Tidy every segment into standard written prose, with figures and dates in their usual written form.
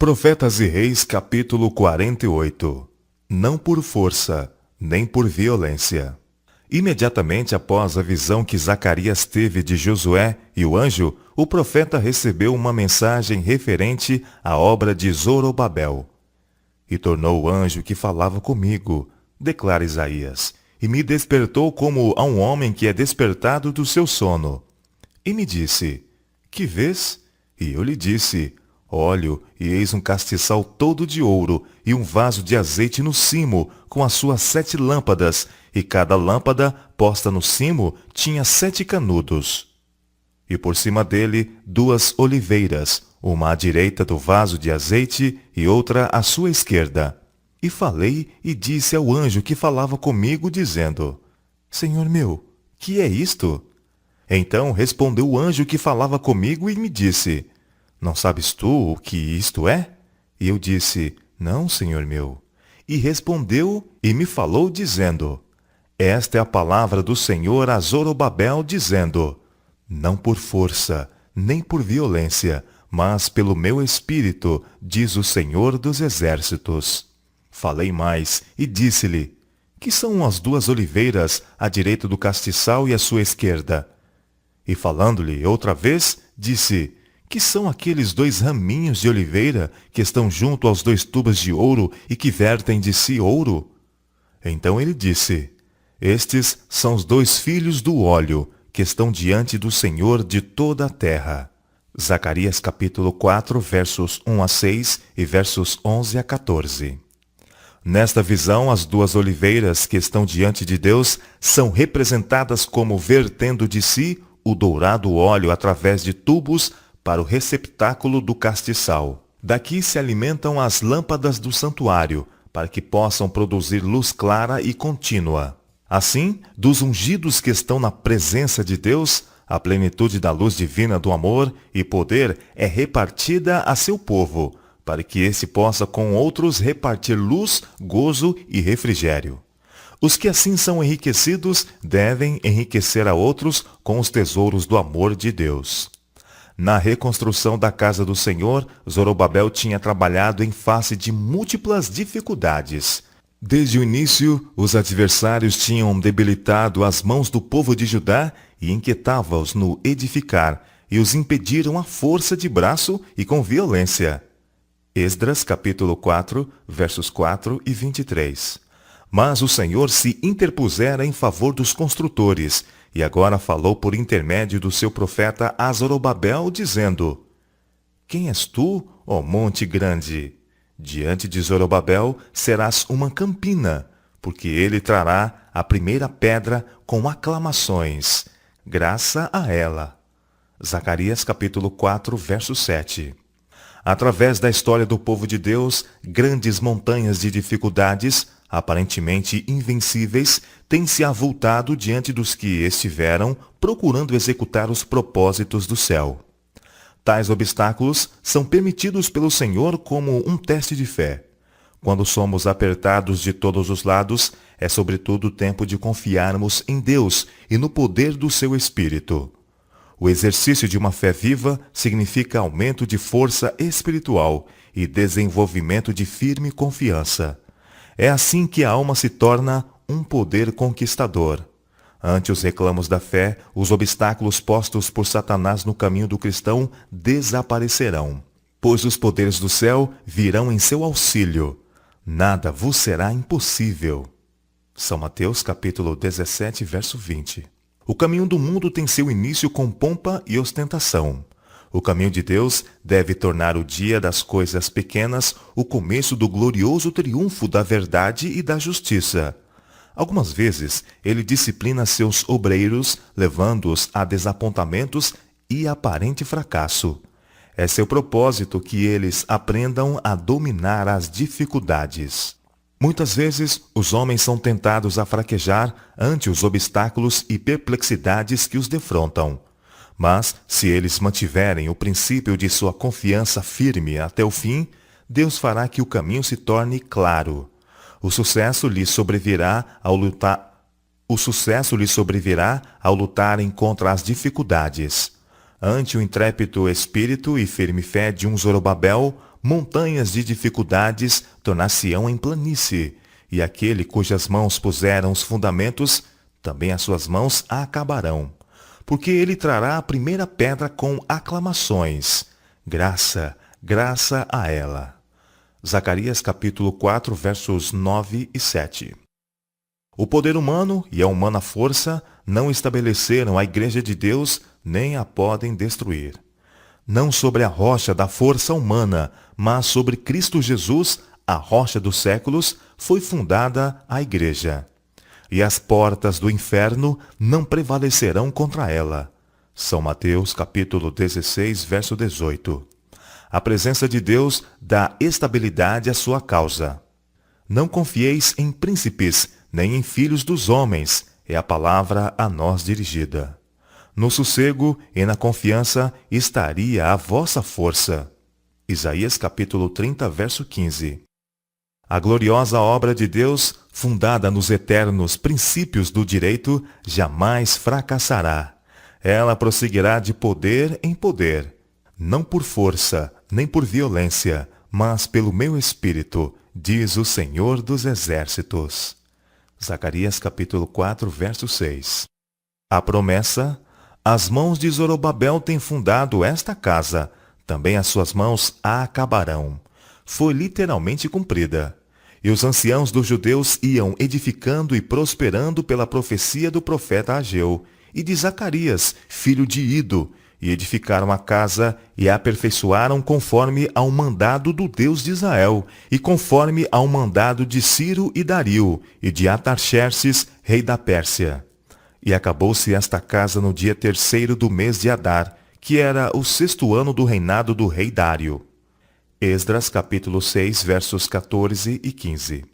Profetas e Reis, capítulo 48. Não por força, nem por violência. Imediatamente após a visão que Zacarias teve de Josué e o anjo, o profeta recebeu uma mensagem referente à obra de Zorobabel. E tornou o anjo que falava comigo, declara Isaías, e me despertou como a um homem que é despertado do seu sono. E me disse, que vês? E eu lhe disse, olho, e eis um castiçal todo de ouro, e um vaso de azeite no cimo, com as suas 7 lâmpadas, e cada lâmpada, posta no cimo, tinha 7 canudos. E por cima dele 2 oliveiras, uma à direita do vaso de azeite, e outra à sua esquerda. E falei e disse ao anjo que falava comigo, dizendo, Senhor meu, que é isto? Então respondeu o anjo que falava comigo e me disse, não sabes tu o que isto é? E eu disse, não, Senhor meu. E respondeu e me falou, dizendo, esta é a palavra do Senhor a Zorobabel, dizendo, não por força, nem por violência, mas pelo meu espírito, diz o Senhor dos exércitos. Falei mais e disse-lhe, que são as 2 oliveiras à direita do castiçal e à sua esquerda? E falando-lhe outra vez, disse, que são aqueles 2 raminhos de oliveira que estão junto aos 2 tubos de ouro e que vertem de si ouro? Então ele disse, estes são os 2 filhos do óleo, que estão diante do Senhor de toda a terra. Zacarias capítulo 4, versos 1 a 6 e versos 11 a 14. Nesta visão, as 2 oliveiras que estão diante de Deus são representadas como vertendo de si o dourado óleo através de tubos para o receptáculo do castiçal. Daqui se alimentam as lâmpadas do santuário, para que possam produzir luz clara e contínua. Assim, dos ungidos que estão na presença de Deus, a plenitude da luz divina do amor e poder é repartida a seu povo, para que esse possa com outros repartir luz, gozo e refrigério. Os que assim são enriquecidos devem enriquecer a outros com os tesouros do amor de Deus. Na reconstrução da casa do Senhor, Zorobabel tinha trabalhado em face de múltiplas dificuldades. Desde o início, os adversários tinham debilitado as mãos do povo de Judá e inquietavam-os no edificar, e os impediram à força de braço e com violência. Esdras capítulo 4, versos 4 e 23. Mas o Senhor se interpusera em favor dos construtores, e agora falou por intermédio do seu profeta a Zorobabel, dizendo, quem és tu, ó monte grande? Diante de Zorobabel serás uma campina, porque ele trará a primeira pedra com aclamações, graça a ela. Zacarias capítulo 4, verso 7. Através da história do povo de Deus, grandes montanhas de dificuldades, aparentemente invencíveis, têm se avultado diante dos que estiveram procurando executar os propósitos do céu. Tais obstáculos são permitidos pelo Senhor como um teste de fé. Quando somos apertados de todos os lados, é sobretudo tempo de confiarmos em Deus e no poder do seu Espírito. O exercício de uma fé viva significa aumento de força espiritual e desenvolvimento de firme confiança. É assim que a alma se torna um poder conquistador. Ante os reclamos da fé, os obstáculos postos por Satanás no caminho do cristão desaparecerão, pois os poderes do céu virão em seu auxílio. Nada vos será impossível. São Mateus capítulo 17, verso 20. O caminho do mundo tem seu início com pompa e ostentação. O caminho de Deus deve tornar o dia das coisas pequenas o começo do glorioso triunfo da verdade e da justiça. Algumas vezes, ele disciplina seus obreiros, levando-os a desapontamentos e aparente fracasso. É seu propósito que eles aprendam a dominar as dificuldades. Muitas vezes, os homens são tentados a fraquejar ante os obstáculos e perplexidades que os defrontam. Mas, se eles mantiverem o princípio de sua confiança firme até o fim, Deus fará que o caminho se torne claro. O sucesso lhes sobrevirá ao lutarem contra as dificuldades. Ante o intrépido espírito e firme fé de um Zorobabel, montanhas de dificuldades tornar-se-ão em planície, e aquele cujas mãos puseram os fundamentos, também as suas mãos a acabarão. Porque ele trará a primeira pedra com aclamações. Graça, graça a ela. Zacarias capítulo 4, versos 9 e 7. O poder humano e a humana força não estabeleceram a Igreja de Deus, nem a podem destruir. Não sobre a rocha da força humana, mas sobre Cristo Jesus, a rocha dos séculos, foi fundada a Igreja. E as portas do inferno não prevalecerão contra ela. São Mateus capítulo 16, verso 18. A presença de Deus dá estabilidade à sua causa. Não confieis em príncipes, nem em filhos dos homens, é a palavra a nós dirigida. No sossego e na confiança estaria a vossa força. Isaías capítulo 30, verso 15. A gloriosa obra de Deus, fundada nos eternos princípios do direito, jamais fracassará. Ela prosseguirá de poder em poder, não por força, nem por violência, mas pelo meu espírito, diz o Senhor dos Exércitos. Zacarias capítulo 4, verso 6. A promessa: as mãos de Zorobabel têm fundado esta casa, também as suas mãos a acabarão. Foi literalmente cumprida. E os anciãos dos judeus iam edificando e prosperando pela profecia do profeta Ageu e de Zacarias, filho de Ido, e edificaram a casa e a aperfeiçoaram conforme ao mandado do Deus de Israel, e conforme ao mandado de Ciro e Dario, e de Atarxerxes, rei da Pérsia. E acabou-se esta casa no dia 3º do mês de Adar, que era o 6º ano do reinado do rei Dário. Esdras capítulo 6, versos 14 e 15.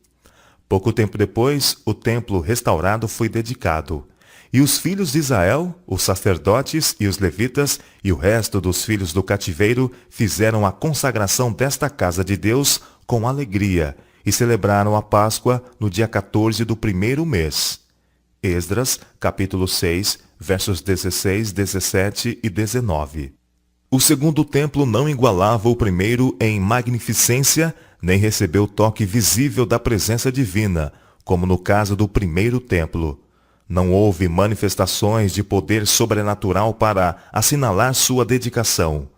Pouco tempo depois, o templo restaurado foi dedicado. E os filhos de Israel, os sacerdotes e os levitas, e o resto dos filhos do cativeiro, fizeram a consagração desta casa de Deus com alegria, e celebraram a Páscoa no dia 14 do 1º mês. Esdras, capítulo 6, versos 16, 17 e 19. O segundo templo não igualava o primeiro em magnificência, nem recebeu toque visível da presença divina, como no caso do primeiro templo. Não houve manifestações de poder sobrenatural para assinalar sua dedicação.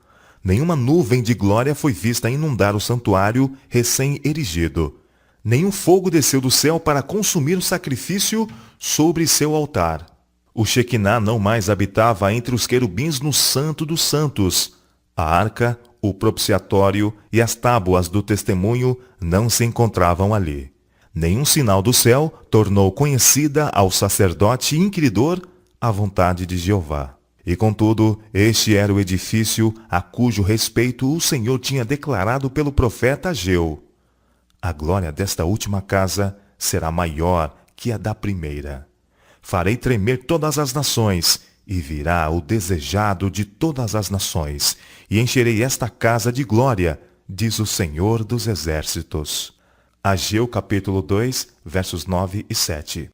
Nenhuma nuvem de glória foi vista inundar o santuário recém-erigido. Nenhum fogo desceu do céu para consumir o sacrifício sobre seu altar. O Shequiná não mais habitava entre os querubins no Santo dos Santos. A arca, o propiciatório e as tábuas do testemunho não se encontravam ali. Nenhum sinal do céu tornou conhecida ao sacerdote inquiridor a vontade de Jeová. E contudo, este era o edifício a cujo respeito o Senhor tinha declarado pelo profeta Ageu. A glória desta última casa será maior que a da primeira. Farei tremer todas as nações, e virá o desejado de todas as nações, e encherei esta casa de glória, diz o Senhor dos Exércitos. Ageu capítulo 2, versos 9 e 7.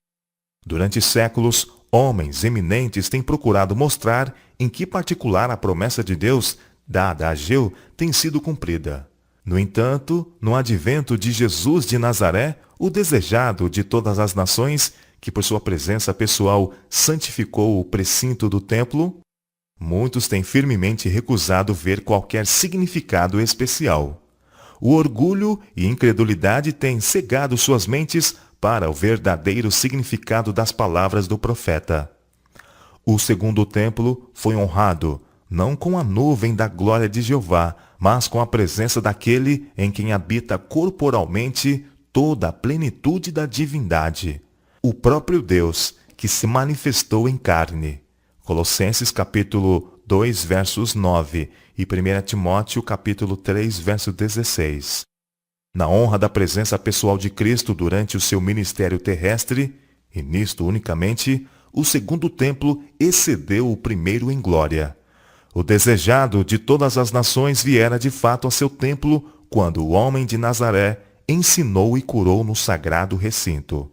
Durante séculos, homens eminentes têm procurado mostrar em que particular a promessa de Deus, dada a Ageu, tem sido cumprida. No entanto, no advento de Jesus de Nazaré, o desejado de todas as nações, que por sua presença pessoal santificou o precinto do templo, muitos têm firmemente recusado ver qualquer significado especial. O orgulho e incredulidade têm cegado suas mentes para o verdadeiro significado das palavras do profeta. O segundo templo foi honrado, não com a nuvem da glória de Jeová, mas com a presença daquele em quem habita corporalmente toda a plenitude da divindade. O próprio Deus, que se manifestou em carne. Colossenses capítulo 2, versos 9 e 1 Timóteo capítulo 3, verso 16. Na honra da presença pessoal de Cristo durante o seu ministério terrestre, e nisto unicamente, o segundo templo excedeu o primeiro em glória. O desejado de todas as nações viera de fato a seu templo quando o homem de Nazaré ensinou e curou no sagrado recinto.